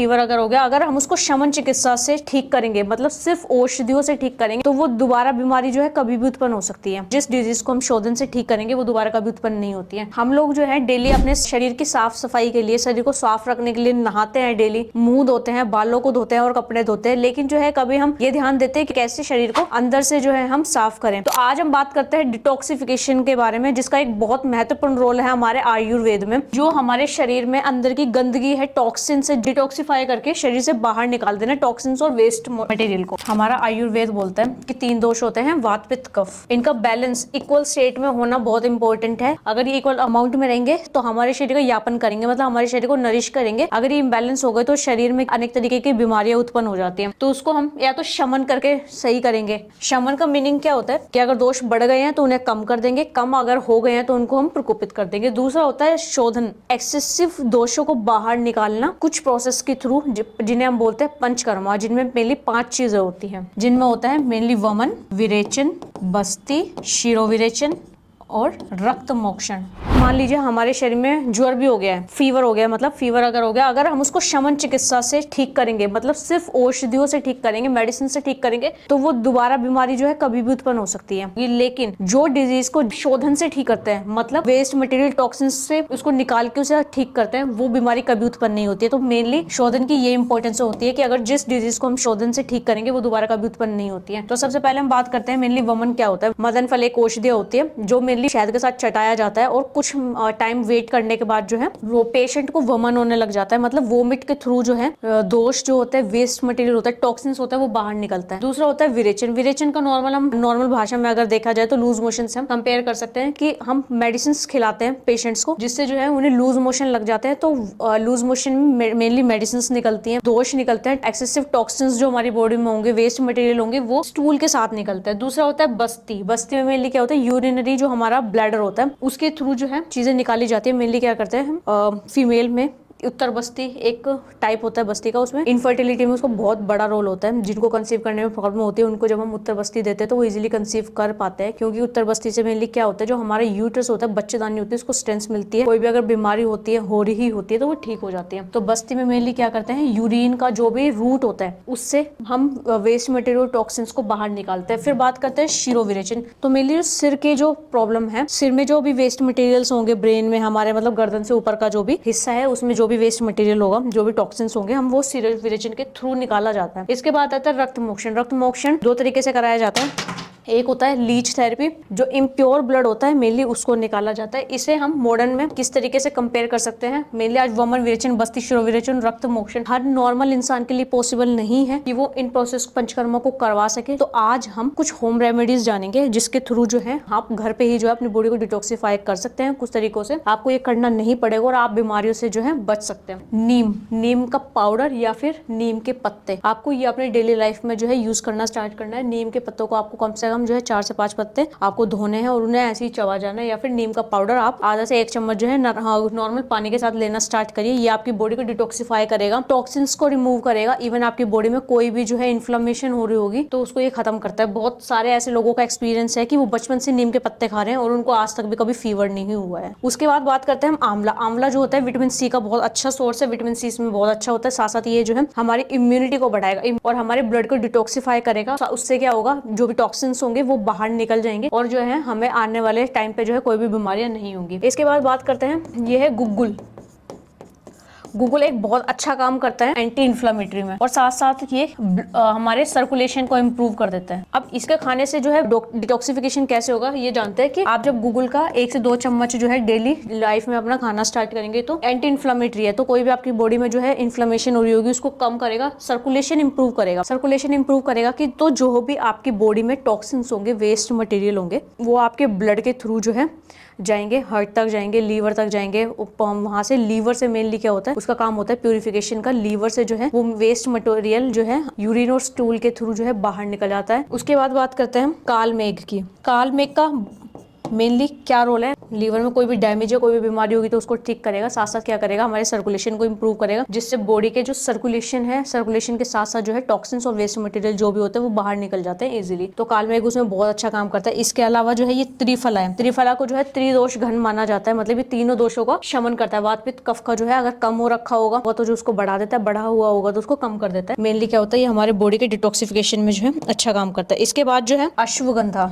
Fever अगर हो गया, अगर हम उसको शमन चिकित्सा से ठीक करेंगे, मतलब सिर्फ औषधियों से ठीक करेंगे, तो वो दोबारा बीमारी जो है कभी भी उत्पन्न हो सकती है। जिस डिजीज को हम शोधन से ठीक करेंगे वो दोबारा कभी उत्पन्न नहीं होती है। हम लोग जो है डेली अपने शरीर की साफ सफाई के लिए, शरीर को साफ रखने के लिए नहाते हैं, डेली मुंह धोते हैं, बालों को धोते हैं और कपड़े धोते हैं, लेकिन जो है कभी हम ये ध्यान देते हैं कि कैसे शरीर को अंदर से जो है हम साफ करें। तो आज हम बात करते हैं डिटॉक्सिफिकेशन के बारे में, जिसका एक बहुत महत्वपूर्ण रोल है हमारे आयुर्वेद में। जो हमारे शरीर में अंदर की गंदगी है, टॉक्सिन से डिटॉक्सिफाई करके शरीर से बाहर निकाल देना, टॉक्सिन्स और वेस्ट मटेरियल को। हमारा आयुर्वेद बोलता है कि 3 दोष होते हैं, वात पित्त कफ। इनका बैलेंस इक्वल स्टेट में होना बहुत इंपॉर्टेंट है। अगर ये इक्वल अमाउंट में रहेंगे तो हमारे शरीर का यापन करेंगे, मतलब हमारे शरीर को नरिश करेंगे। अगर ये इम्बैलेंस हो गए तो शरीर में अनेक तरीके की बीमारियां उत्पन्न हो जाती हैं। तो उसको हम या तो शमन करके सही करेंगे। शमन का मीनिंग क्या होता है कि अगर दोष बढ़ गए हैं तो उन्हें कम कर देंगे, कम अगर हो गए हैं तो उनको हम प्रकोपित कर देंगे। दूसरा होता है शोधन, एक्सेसिव दोषों को बाहर निकालना कुछ प्रोसेस के थ्रू, जिन्हें हम बोलते हैं पंचकर्मा, जिनमें मेनली 5 चीजें होती हैं, जिनमें होता है मेनली वमन, विरेचन, बस्ती, शिरोविरेचन और रक्त मोक्षण। मान लीजिए हमारे शरीर में ज्वर भी हो गया है, फीवर हो गया, मतलब फीवर अगर हो गया, अगर हम उसको शमन चिकित्सा से ठीक करेंगे, मतलब सिर्फ औषधियों से ठीक करेंगे, मेडिसिन से ठीक करेंगे, तो वो दोबारा बीमारी जो है कभी भी उत्पन्न हो सकती है। लेकिन जो डिजीज को शोधन से ठीक करते हैं, मतलब वेस्ट मटेरियल टॉक्सिन से उसको निकाल के उसे ठीक करते हैं, वो बीमारी कभी उत्पन्न नहीं होती है। तो मेनली शोधन की ये इंपॉर्टेंस होती है कि अगर जिस डिजीज को हम शोधन से ठीक करेंगे वो दोबारा कभी उत्पन्न नहीं होती है। तो सबसे पहले हम बात करते हैं मेनली वमन क्या होता है। मदन फल एक औषधि होती है जो मेनली शहद के साथ चटाया जाता है और कुछ टाइम वेट करने के बाद जो है वो पेशेंट को वमन होने लग जाता है, मतलब वोमिट के थ्रू जो है दोष जो होता है, वेस्ट मटेरियल होता है, टॉक्सिन्स होता है, वो बाहर निकलता है। दूसरा होता है विरेचन। विरेचन का नॉर्मल भाषा में अगर देखा जाए तो लूज मोशन से हम कंपेयर कर सकते हैं कि हम मेडिसिन खिलाते हैं पेशेंट्स को, जिससे जो है उन्हें लूज मोशन लग जाते हैं। तो लूज मोशन में मेनली मेडिसिन निकलती हैं, दोष निकलते हैं, एक्सेसिव टॉक्सिन्स जो हमारी बॉडी में होंगे, वेस्ट मटेरियल होंगे, वो स्टूल के साथ निकलता है। दूसरा होता है बस्ती। बस्ती में मेनली क्या होता है, यूरिनरी जो हमारा ब्लैडर होता है उसके थ्रू जो है चीजें निकाली जाती है। मेनली क्या करते हैं हम फीमेल में उत्तर बस्ती एक टाइप होता है बस्ती का, उसमें इनफर्टिलिटी में उसको बहुत बड़ा रोल होता है। जिनको कंसीव करने में प्रॉब्लम होती है उनको जब हम उत्तर बस्ती देते हैं तो वो इजीली कंसीव कर पाते हैं, क्योंकि उत्तर बस्ती से मेनली क्या होता है, जो हमारा यूट्रस होता है, बच्चेदानी होती है, उसको स्ट्रेंथ मिलती है। कोई भी अगर बीमारी होती है, हो रही होती है, तो वो ठीक हो जाती है। तो बस्ती में मेनली क्या करते हैं, यूरिन का जो भी रूट होता है उससे हम वेस्ट मटेरियल टॉक्सिन्स को बाहर निकालते हैं। फिर बात करते हैं शिरोविरेचन। तो मेनली सिर के जो प्रॉब्लम है, सिर में जो भी वेस्ट मटेरियल्स होंगे, ब्रेन में हमारे मतलब गर्दन से ऊपर का जो भी हिस्सा है उसमें जो भी वेस्ट मटेरियल, जो भी टॉक्सिन्स होंगे, हम वो शिरोविरेचन के थ्रू निकाला जाता है। इसके बाद आता है रक्त मोक्षण। रक्त मोक्षण 2 तरीके से कराया जाता है। एक होता है लीच थेरेपी, जो इम्प्योर ब्लड होता है मेनली उसको निकाला जाता है। इसे हम मॉडर्न में किस तरीके से कंपेयर कर सकते हैं, मेनली आज वमन, विरेचन, बस्ती, शिरोविरेचन, रक्त मोक्षण हर नॉर्मल इंसान के लिए पॉसिबल नहीं है कि वो इन प्रोसेस पंचकर्मा को करवा सके। तो आज हम कुछ होम रेमेडीज जानेंगे जिसके थ्रू जो है आप घर पे ही जो है अपनी बॉडी को डिटॉक्सिफाई कर सकते हैं। कुछ तरीकों से आपको ये करना नहीं पड़ेगा और आप बीमारियों से जो है बच सकते हैं। नीम का पाउडर या फिर नीम के पत्ते, आपको ये अपने डेली लाइफ में जो है यूज करना स्टार्ट करना है। नीम के पत्तों को आपको कम से कम जो है 4 से 5 पत्ते आपको धोने हैं और उन्हें ऐसे ही चबा जाना है, या फिर नीम का पाउडर आप आधा से 1 चम्मच जो है नॉर्मल पानी के साथ लेना स्टार्ट करिए। ये आपकी बॉडी को डिटॉक्सिफाई करेगा, टॉक्सिन्स को रिमूव करेगा। इवन आपकी बॉडी में कोई भी जो है इन्फ्लेमेशन हो रही होगी तो उसको ये खत्म करता है। बहुत सारे ऐसे लोगों का एक्सपीरियंस है कि वो बचपन से नीम के पत्ते खा रहे हैं और उनको आज तक भी कभी फीवर नहीं हुआ है। उसके बाद बात करते हैं हम आंवला। आंवला जो होता है विटामिन सी का बहुत अच्छा सोर्स है, विटामिन सी इसमें बहुत अच्छा होता है। साथ साथ ये जो है हमारी इम्यूनिटी को बढ़ाएगा और हमारे ब्लड को डिटॉक्सिफाई करेगा। उससे क्या होगा, जो भी टॉक्सिन्स होंगे वो बाहर निकल जाएंगे और जो है हमें आने वाले टाइम पे जो है कोई भी बीमारियां नहीं होंगी। इसके बाद बात करते हैं, ये है गुग्गुल। गूगल एक बहुत अच्छा काम करता है एंटी इन्फ्लामेटरी में, और साथ साथ ये हमारे सर्कुलेशन को इम्प्रूव कर देता है। अब इसके खाने से जो है डिटॉक्सिफिकेशन कैसे होगा ये जानते हैं कि आप जब गूगल का 1 से 2 चम्मच जो है डेली लाइफ में अपना खाना स्टार्ट करेंगे तो एंटी इन्फ्लामेटरी है, तो कोई भी आपकी बॉडी में जो है इन्फ्लामेशन हो रही होगी उसको कम करेगा, सर्कुलेशन इंप्रूव करेगा। सर्कुलेशन इंप्रूव करेगा कि तो जो भी आपकी बॉडी में टॉक्सिन्स होंगे, वेस्ट मटेरियल होंगे, वो आपके ब्लड के थ्रू जो है जाएंगे, हार्ट तक जाएंगे, लीवर तक जाएंगे। वहां से लीवर से मेनली क्या होता है, उसका काम होता है प्यूरिफिकेशन का। लीवर से जो है वो वेस्ट मटेरियल जो है यूरिन और स्टूल के थ्रू जो है बाहर निकल जाता है। उसके बाद बात करते हैं हम काल मेघ की। काल मेघ का मेनली क्या रोल है, लीवर में कोई भी डैमेज है, कोई भी बीमारी होगी तो उसको ठीक करेगा, साथ साथ क्या करेगा, हमारे सर्कुलेशन को इंप्रूव करेगा, जिससे बॉडी के जो सर्कुलेशन है, सर्कुलेशन के साथ साथ जो है टॉक्सिन्स और वेस्ट मटेरियल जो भी होते हैं वो बाहर निकल जाते हैं इजीली। तो कालमेघ उसमें बहुत अच्छा काम करता है। इसके अलावा जो है ये त्रिफला है, त्रिफला को जो है त्रिदोष घन माना जाता है, मतलब ये तीनों दोषों का शमन करता है। वात पित्त कफ का जो है अगर कम हो रखा होगा वो तो जो उसको बढ़ा देता है, बढ़ा हुआ होगा तो उसको कम कर देता है। मेनली क्या होता है, ये हमारे बॉडी के डिटॉक्सिफिकेशन में जो है अच्छा काम करता है। इसके बाद जो है अश्वगंधा,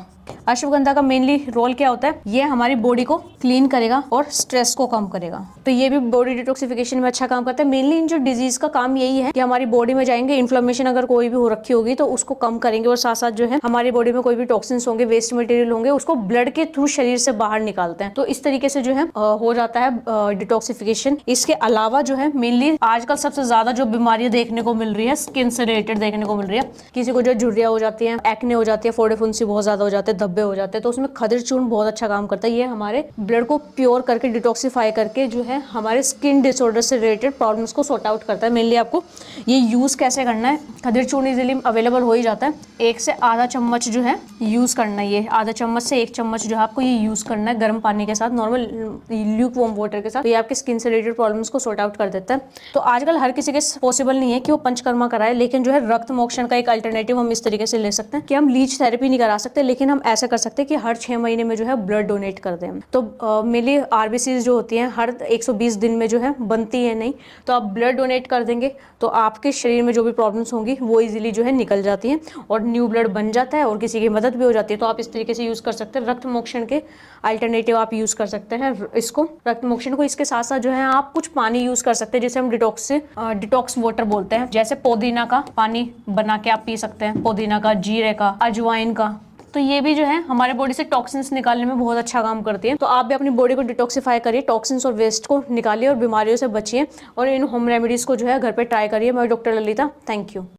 अश्वगंधा का मेनली रोल क्या होता है, ये हमारी बॉडी को क्लीन करेगा और स्ट्रेस को कम करेगा, तो ये भी बॉडी डिटॉक्सिफिकेशन में अच्छा काम करता है। मेनली इन जो डिजीज का काम यही है कि हमारी बॉडी में जाएंगे, इन्फ्लेमेशन अगर कोई भी हो रखी होगी तो उसको कम करेंगे, और साथ साथ जो है हमारी बॉडी में कोई भी टॉक्सिन्स होंगे, वेस्ट मटेरियल होंगे, उसको ब्लड के थ्रू शरीर से बाहर निकालते हैं। तो इस तरीके से जो है हो जाता है डिटॉक्सिफिकेशन। इसके अलावा जो है मेनली आजकल सबसे ज्यादा जो बीमारियां देखने को मिल रही है स्किन से रिलेटेड देखने को मिल रही है, किसी को जो झुर्रियां हो जाती है, एक्ने हो जाती है, फोड़े फुंसी बहुत ज्यादा हो जाते हैं, धब्बे हो जाते हैं, तो उसमें खदर चूर्ण बहुत अच्छा काम करता है। ये हमारे ब्लड को प्योर करके डिटॉक्सिफाई करके जो है हमारे स्किन डिसऑर्डर से रिलेटेड प्रॉब्लम्स को सॉर्ट आउट करता है। मेनली आपको ये यूज कैसे करना है, खदर चूर्ण इजीली अवेलेबल हो ही जाता है, 1 से आधा चम्मच जो है यूज करना है। ये आधा चम्मच से 1 चम्मच जो है आपको ये यूज करना है गर्म पानी के साथ, नॉर्मल ल्यूक वार्म वाटर के साथ। तो ये आपके स्किन से रिलेटेड प्रॉब्लम्स को सॉर्ट आउट कर देता है। तो आजकल हर किसी के पॉसिबल नहीं है कि वो पंचकर्मा कराए, लेकिन जो है रक्त मोक्षण का एक अल्टरनेटिव हम इस तरीके से ले सकते हैं कि हम लीच थेरेपी नहीं करा सकते, लेकिन हम ऐसा कर सकते हैं कि हर 6 महीने में जो है ब्लड डोनेट कर दें। तो मेनली आरबीसीज जो होती हैं हर 120 दिन में जो है बनती है नहीं, तो आप ब्लड डोनेट कर देंगे तो आपके शरीर में जो भी प्रॉब्लम्स होंगी वो इजीली जो है निकल जाती हैं और न्यू ब्लड बन जाता है और किसी की मदद भी हो जाती है। तो आप इस तरीके से यूज कर सकते हैं, रक्त मोक्षण के अल्टरनेटिव आप यूज कर सकते हैं इसको, रक्त मोक्षण को। इसके साथ साथ जो है आप कुछ पानी यूज कर सकते हैं जिसे हम डिटॉक्स वाटर बोलते हैं, जैसे पुदीना का पानी बना के आप पी सकते हैं, पुदीना का, जीरे का, अजवाइन का। तो ये भी जो है हमारे बॉडी से टॉक्सिन्स निकालने में बहुत अच्छा काम करती है। तो आप भी अपनी बॉडी को डिटॉक्सिफाई करिए, टॉक्सिन्स और वेस्ट को निकालिए और बीमारियों से बचिए, और इन होम रेमेडीज को जो है घर पे ट्राई करिए। मैं डॉक्टर ललिता, थैंक यू।